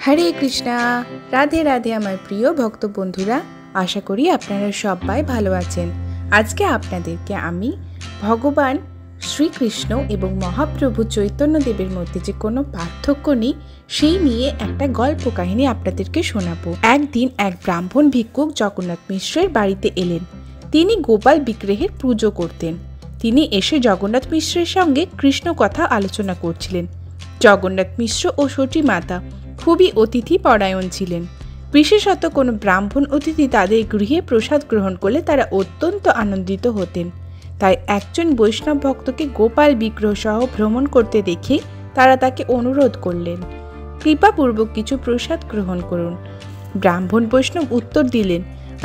হরে কৃষ্ণা, রাধে রাধে আমার প্রিয় ভক্ত বন্ধুরা। আশা করি আপনারা সবাই ভালো আছেন। আজকে আপনাদেরকে আমি ভগবান শ্রীকৃষ্ণ এবং মহাপ্রভু চৈতন্যদেবের মধ্যে যে কোনো পার্থক্য নেই সেই নিয়ে একটা গল্প কাহিনী আপনাদেরকে শোনাবো। একদিন এক ব্রাহ্মণ ভিক্ষুক জগন্নাথ মিশ্রের বাড়িতে এলেন। তিনি গোপাল বিগ্রহের পুজো করতেন। তিনি এসে জগন্নাথ মিশ্রের সঙ্গে কৃষ্ণ কথা আলোচনা করছিলেন। জগন্নাথ মিশ্র ও সতী মাতা খুবই অতিথি পরায়ণ ছিলেন। বিশেষত কোনো ব্রাহ্মণ অতিথি তাদের গৃহে প্রসাদ গ্রহণ করলে তারা অত্যন্ত আনন্দিত হতেন। তাই একজন বৈষ্ণব ভক্তকে গোপাল বিগ্রহ সহ ভ্রমণ করতে দেখে তারা তাকে অনুরোধ করলেন, কৃপাপূর্বক কিছু প্রসাদ গ্রহণ করুন। ব্রাহ্মণ বৈষ্ণব উত্তর দিলেন,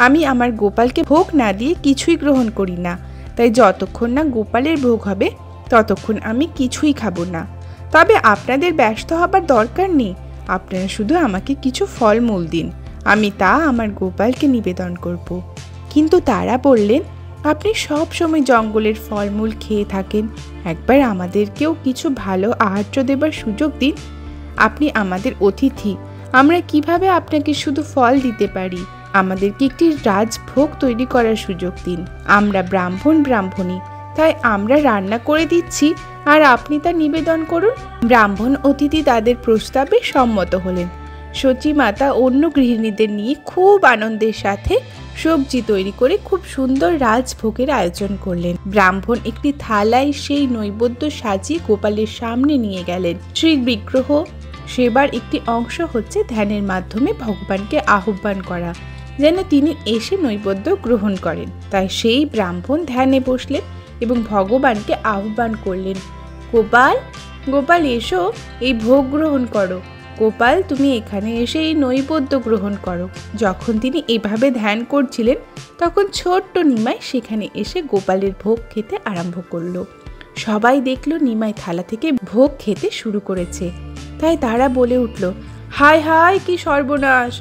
আমি আমার গোপালকে ভোগ না দিয়ে কিছুই গ্রহণ করি না, তাই যতক্ষণ না গোপালের ভোগ হবে ততক্ষণ আমি কিছুই খাবো না। তবে আপনাদের ব্যস্ত হবার দরকার নেই, আপনারা শুধু আমাকে কিছু ফলমূল দিন, আমি তা আমার গোপালকে নিবেদন করব। কিন্তু তারা বললেন, আপনি সব সময় জঙ্গলের ফলমূল খেয়ে থাকেন, একবার আমাদেরকেও কিছু ভালো আহার্য দেবার সুযোগ দিন। আপনি আমাদের অতিথি, আমরা কিভাবে আপনাকে শুধু ফল দিতে পারি? আমাদেরকে একটি রাজভোগ তৈরি করার সুযোগ দিন। আমরা ব্রাহ্মণী, তাই আমরা রান্না করে দিচ্ছি, আর আপনি তা নিবেদন করুন। ব্রাহ্মণ অতিথি তাদের প্রস্তাবে সম্মত হলেন। সতী মাতা অন্য গৃহিণীদের নিয়ে খুব আনন্দের সাথে সবজি তৈরি করে খুব সুন্দর রাজভোগের আয়োজন করলেন। ব্রাহ্মণ একটি থালায় সেই নৈবেদ্য সাজিয়ে গোপালের সামনে নিয়ে গেলেন। শ্রী বিগ্রহ সেবার একটি অংশ হচ্ছে ধ্যানের মাধ্যমে ভগবানকে আহ্বান করা, যেন তিনি এসে নৈবেদ্য গ্রহণ করেন। তাই সেই ব্রাহ্মণ ধ্যানে বসলেন এবং ভগবানকে আহ্বান করলেন, গোপাল, গোপাল এসো, এই ভোগ গ্রহণ করো। গোপাল, তুমি এখানে এসে এই নৈবেদ্য গ্রহণ করো। যখন তিনি এভাবে ধ্যান করছিলেন তখন ছোট্ট নিমাই সেখানে এসে গোপালের ভোগ খেতে আরম্ভ করলো। সবাই দেখলো নিমাই থালা থেকে ভোগ খেতে শুরু করেছে। তাই তারা বলে উঠল, হায় হায়, কি সর্বনাশ!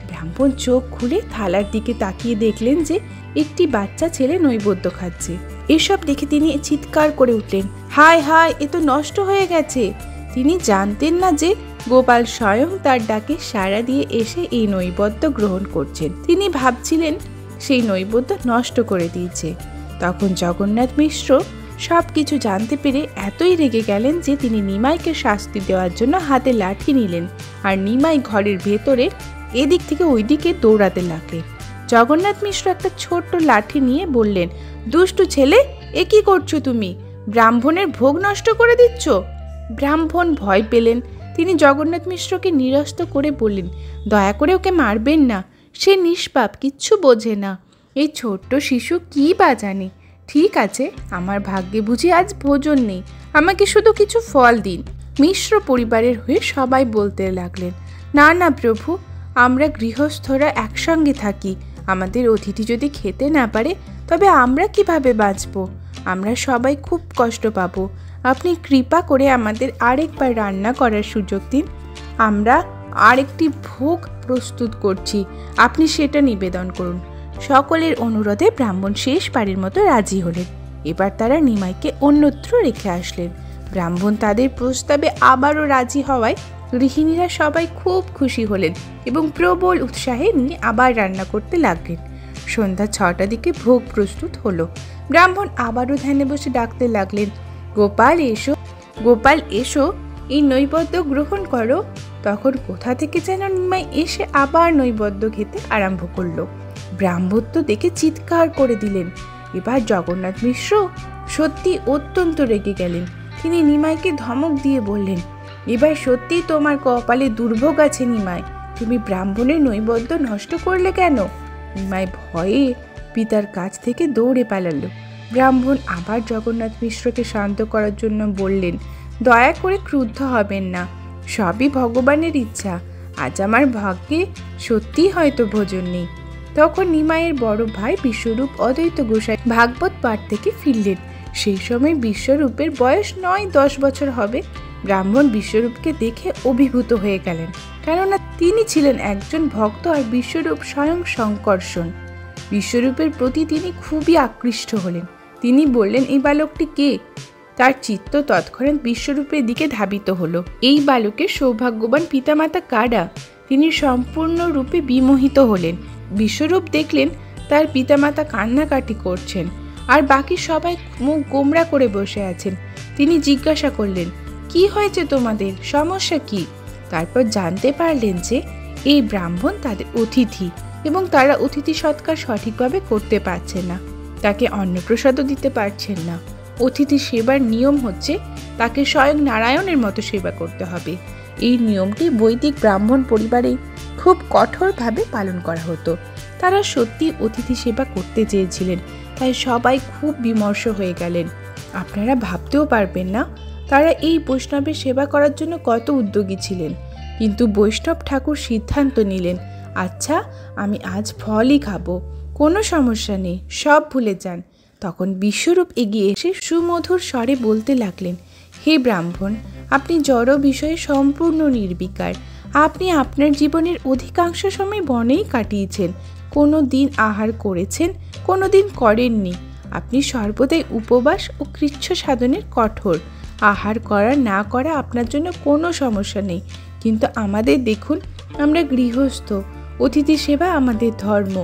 ব্রাহ্মণ চোখ খুলে থালার দিকে তাকিয়ে দেখলেন যে একটি বাচ্চা ছেলে নৈবেদ্য খাচ্ছে। এসব দেখে তিনি চিৎকার করে উঠলেন, হায় হায়, এ তো নষ্ট হয়ে গেছে। তিনি জানতেন না যে গোপাল স্বয়ং তার ডাকে সাড়া দিয়ে এসে এই নৈবেদ্য গ্রহণ করছেন। তিনি ভাবছিলেন সেই নৈবেদ্য নষ্ট করে দিয়েছে। তখন জগন্নাথ মিশ্র সব কিছু জানতে পেরে এতই রেগে গেলেন যে তিনি নিমাইকে শাস্তি দেওয়ার জন্য হাতে লাঠি নিলেন, আর নিমাই ঘরের ভেতরে এদিক থেকে ওই দিকে দৌড়াতে লাগলেন। জগন্নাথ মিশ্র একটা ছোট্ট লাঠি নিয়ে বললেন, দুষ্টু ছেলে, এ কি করছো তুমি? ব্রাহ্মণের ভোগ নষ্ট করে দিচ্ছ। ব্রাহ্মণ ভয় পেলেন। তিনি জগন্নাথ মিশ্রকে নিরস্ত করে বললেন, দয়া করে ওকে মারবেন না, সে নিষ্পাপ, কিচ্ছু বোঝে না। এই ছোট্ট শিশু কি বা জানে। ঠিক আছে, আমার ভাগ্যে বুঝি আজ ভোজন নেই, আমাকে শুধু কিছু ফল দিন। মিশ্র পরিবারের হয়ে সবাই বলতে লাগলেন, না না প্রভু, আমরা গৃহস্থরা একসঙ্গে থাকি, আমাদের অতিথি যদি খেতে না পারে তবে আমরা কিভাবে বাঁচব? আমরা সবাই খুব কষ্ট পাব। আপনি কৃপা করে আমাদের আরেকবার রান্না করার সুযোগ দিন। আমরা আরেকটি ভোগ প্রস্তুত করছি, আপনি সেটা নিবেদন করুন। সকলের অনুরোধে ব্রাহ্মণ শেষবারের মতো রাজি হলেন। এবার তারা নিমাইকে অন্যত্র রেখে আসলেন। ব্রাহ্মণ তাদের প্রস্তাবে আবারও রাজি হওয়ায় গৃহিণীরা সবাই খুব খুশি হলেন এবং প্রবল উৎসাহে নিয়ে আবার রান্না করতে লাগলেন। সন্ধ্যা 6টার দিকে ভোগ প্রস্তুত হলো। ব্রাহ্মণ আবারও ধ্যানে বসে ডাকতে লাগলেন, গোপাল এসো, গোপাল এসো, এই নৈবেদ্য গ্রহণ করো। তখন কোথা থেকে যেন নিমাই এসে আবার নৈবেদ্য খেতে আরম্ভ করলো। ব্রাহ্মণ তো দেখে চিৎকার করে দিলেন। এবার জগন্নাথ মিশ্র সত্যি অত্যন্ত রেগে গেলেন। তিনি নিমাইকে ধমক দিয়ে বললেন, এবার সত্যি তোমার কপালে দুর্ভোগ আছে নিমাই, তুমি ব্রাহ্মণের নৈবেদ্য নষ্ট করলে কেন? নিমাই ভয়ে পিতার কাছ থেকে দৌড়ে পালালো। ব্রাহ্মণ আবার জগন্নাথ মিশ্রকে শান্ত করার জন্য বললেন, দয়া করে ক্রুদ্ধ হবেন না, সবই ভগবানের ইচ্ছা, আজ আমার ভাগ্যে সত্যিই হয়তো ভোজন নেই। তখন নিমাইয়ের বড় ভাই বিশ্বরূপ অদ্বৈত গোসাই ভাগবত পাঠ থেকে ফিরলেন। সেই সময় বিশ্বরূপের বয়স 9-10 বছর হবে। ব্রাহ্মণ বিশ্বরূপকে দেখে অভিভূত হয়ে গেলেন, কেননা তিনি ছিলেন একজন ভক্ত আর বিশ্বরূপ স্বয়ং শঙ্কর্ষণ। বিশ্বরূপের প্রতি তিনি খুবই আকৃষ্ট হলেন। তিনি বললেন, এই বালকটি কে? তার চিত্ত তৎক্ষণাৎ বিশ্বরূপের দিকে ধাবিত হলো। এই বালকের সৌভাগ্যবান পিতামাতা কারা? তিনি সম্পূর্ণরূপে বিমোহিত হলেন। বিশ্বরূপ দেখলেন তার পিতামাতা কান্নাকাটি করছেন আর বাকি সবাই মুখ গোমরা করে বসে আছেন। তিনি জিজ্ঞাসা করলেন, কি হয়েছে তোমাদের, সমস্যা কি? তারপর জানতে পারলেন যে এই ব্রাহ্মণ তাদের অতিথি এবং তারা অতিথি সৎকার সঠিকভাবে করতে পারছে না, তাকে অন্নপ্রসাদও দিতে পারছেন না। অতিথি সেবার নিয়ম হচ্ছে তাকে স্বয়ং নারায়ণের মতো সেবা করতে হবে। এই নিয়মটি বৈদিক ব্রাহ্মণ পরিবারে খুব কঠোরভাবে পালন করা হতো। তারা সত্যি অতিথি সেবা করতে চেয়েছিলেন, তাই সবাই খুব বিমর্ষ হয়ে গেলেন। আপনারা ভাবতেও পারবেন না তারা এই বৈষ্ণবের সেবা করার জন্য কত উদ্যোগী ছিলেন। কিন্তু বৈষ্ণব ঠাকুর সিদ্ধান্ত নিলেন, আচ্ছা আমি আজ ফলই খাবো, কোনো সমস্যা নেই, সব ভুলে যান। তখন বিশ্বরূপ এগিয়ে এসে সুমধুর স্বরে বলতে লাগলেন, হে ব্রাহ্মণ, আপনি জড় বিষয়ে সম্পূর্ণ নির্বিকার। আপনি আপনার জীবনের অধিকাংশ সময় বনেই কাটিয়েছেন। কোনো দিন আহার করেছেন, কোনো দিন করেননি। আপনি সর্বদাই উপবাস ও কৃচ্ছ সাধনের কঠোর। আহার করা না করা আপনার জন্য কোনো সমস্যা নেই। কিন্তু আমাদের দেখুন, আমরা গৃহস্থ, অতিথি সেবা আমাদের ধর্ম।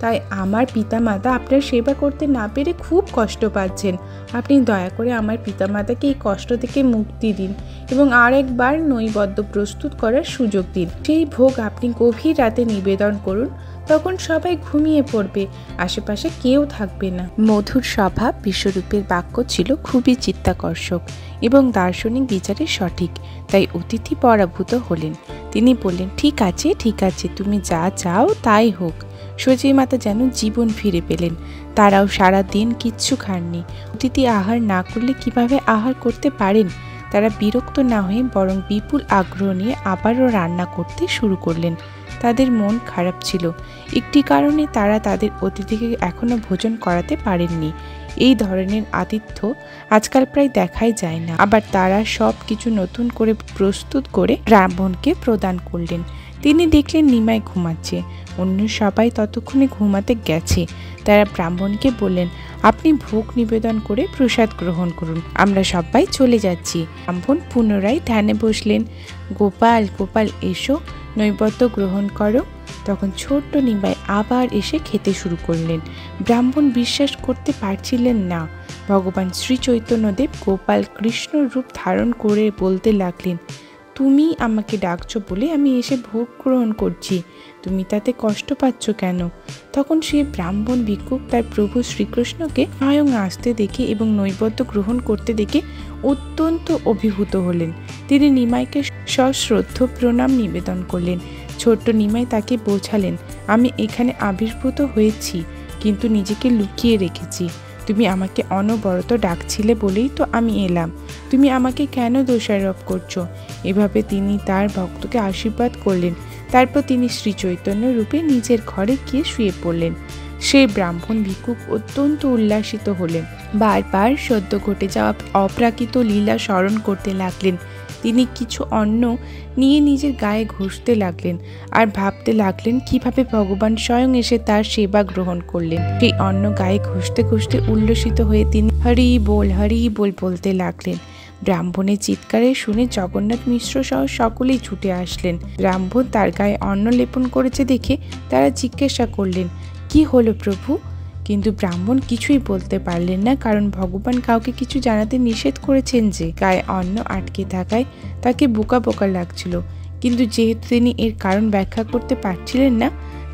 তাই আমার পিতামাতা আপনার সেবা করতে না পেরে খুব কষ্ট পাচ্ছেন। আপনি দয়া করে আমার পিতামাতাকে এই কষ্ট থেকে মুক্তি দিন এবং আরেকবার নৈবেদ্য প্রস্তুত করার সুযোগ দিন। সেই ভোগ আপনি গভীর রাতে নিবেদন করুন, তখন সবাই ঘুমিয়ে পড়বে, আশেপাশে কেউ থাকবে না। মধুর স্বভাব বিশ্বরূপের বাক্য ছিল খুবই চিত্তাকর্ষক এবং দার্শনিক বিচারে সঠিক, তাই অতিথি পরাভূত হলেন। তিনি বললেন, ঠিক আছে ঠিক আছে, তুমি যা চাও তাই হোক। সঞ্জয় মাতা যেন জীবন ফিরে পেলেন। তারাও সারা দিন কিচ্ছু খাননি। অতিথি আহার না করলে কিভাবে আহার করতে পারেন? তারা বিরক্ত না হয়ে বরং বিপুল আগ্রহ নিয়ে আবারও রান্না করতে শুরু করলেন। তাদের মন খারাপ ছিল। একটি কারণে তারা তাদের অতিথিকে এখনো ভোজন করাতে পারেননি। এই ধরনের আতিথ্য আজকাল প্রায় দেখাই যায় না। আবার তারা সব কিছু নতুন করে প্রস্তুত করে ব্রাহ্মণকে প্রদান করলেন। তিনি দেখলেন নিমাই ঘুমাচ্ছে, অন্য সবাই ততক্ষণে ঘুমাতে গেছে। তারা ব্রাহ্মণকে বললেন, আপনি ভোগ নিবেদন করে প্রসাদ গ্রহণ করুন, আমরা সবাই চলে যাচ্ছি। ব্রাহ্মণ পুনরায় ধ্যানে বসলেন। গোপাল গোপাল এসো, নৈবেদ্য গ্রহণ করো। তখন ছোট্ট নিমাই আবার এসে খেতে শুরু করলেন। ব্রাহ্মণ বিশ্বাস করতে পারছিলেন না। ভগবান শ্রী চৈতন্যদেব গোপাল কৃষ্ণ রূপ ধারণ করে বলতে লাগলেন, তুমি আমাকে ডাকছো বলে আমি এসে ভোগ গ্রহণ করছি, তুমি তাতে কষ্ট পাচ্ছ কেন? তখন সেই ব্রাহ্মণ ভিক্ষুক তার প্রভু শ্রীকৃষ্ণকে স্বয়ং আসতে দেখে এবং নৈবেদ্য গ্রহণ করতে দেখে অত্যন্ত অভিভূত হলেন। তিনি নিমাইকে সশ্রদ্ধ প্রণাম নিবেদন করলেন। ছোট্ট নিমাই তাকে বোঝালেন, আমি এখানে আবির্ভূত হয়েছি, কিন্তু নিজেকে লুকিয়ে রেখেছি। তুমি আমাকে অনবরত ডাকছিলে বলেই তো আমি এলাম, তুমি আমাকে কেন দোষারোপ করছো? এভাবে তিনি তার ভক্তকে আশীর্বাদ করলেন। তারপর তিনি শ্রী চৈতন্য রূপে নিজের ঘরে গিয়ে শুয়ে পড়লেন। সেই ব্রাহ্মণ ভিক্ষুক অত্যন্ত উল্লাসিত হলেন। বারবার সদ্য ঘটে যাওয়া অপ্রাকৃত লীলা স্মরণ করতে লাগলেন। তিনি কিছু অন্ন নিয়ে নিজের গায়ে ঘষতে লাগলেন আর ভাবতে লাগলেন কিভাবে ভগবান স্বয়ং এসে তার সেবা গ্রহণ করলেন। সেই অন্ন গায়ে ঘষতে ঘষতে উল্লসিত হয়ে তিনি হরি বল বলতে লাগলেন। ব্রাহ্মণের চিৎকারে শুনে জগন্নাথ মিশ্র সহ সকলেই ছুটে আসলেন। ব্রাহ্মণ তার গায়ে অন্ন লেপন করেছে দেখে তারা জিজ্ঞাসা করলেন, কি হলো প্রভু? কিন্তু ব্রাহ্মণ কিছুই বলতে পারলেন না, কারণ ভগবান কাউকে কিছু জানাতে নিষেধ করেছেন। যে গায়ে অন্ন আটকে থাকায় তাকে বোকা বোকা লাগছিল, কিন্তু যেহেতু তিনি এর কারণ ব্যাখ্যা করতে পারছিলেন না,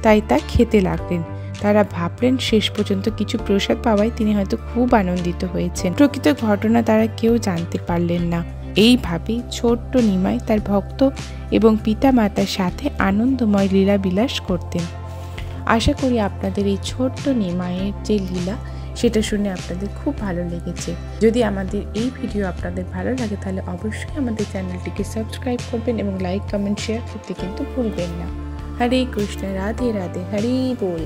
তাই তা খেতে লাগলেন। তারা ভাবলেন শেষ পর্যন্ত কিছু প্রসাদ পাওয়ায় তিনি হয়তো খুব আনন্দিত হয়েছেন। প্রকৃত ঘটনা তারা কেউ জানতে পারলেন না। এইভাবেই ছোট্ট নিমাই তার ভক্ত এবং পিতা মাতার সাথে আনন্দময় লীলা বিলাস করতেন। আশা করি আপনাদের এই ছোট্ট নিমাইয়ের যে লীলা সেটা শুনে আপনাদের খুব ভালো লেগেছে। যদি আমাদের এই ভিডিও আপনাদের ভালো লাগে তাহলে অবশ্যই আমাদের চ্যানেলটিকে সাবস্ক্রাইব করবেন এবং লাইক কমেন্ট শেয়ার করতে কিন্তু ভুলবেন না। হরে কৃষ্ণ, রাধে রাধে, হরি বল।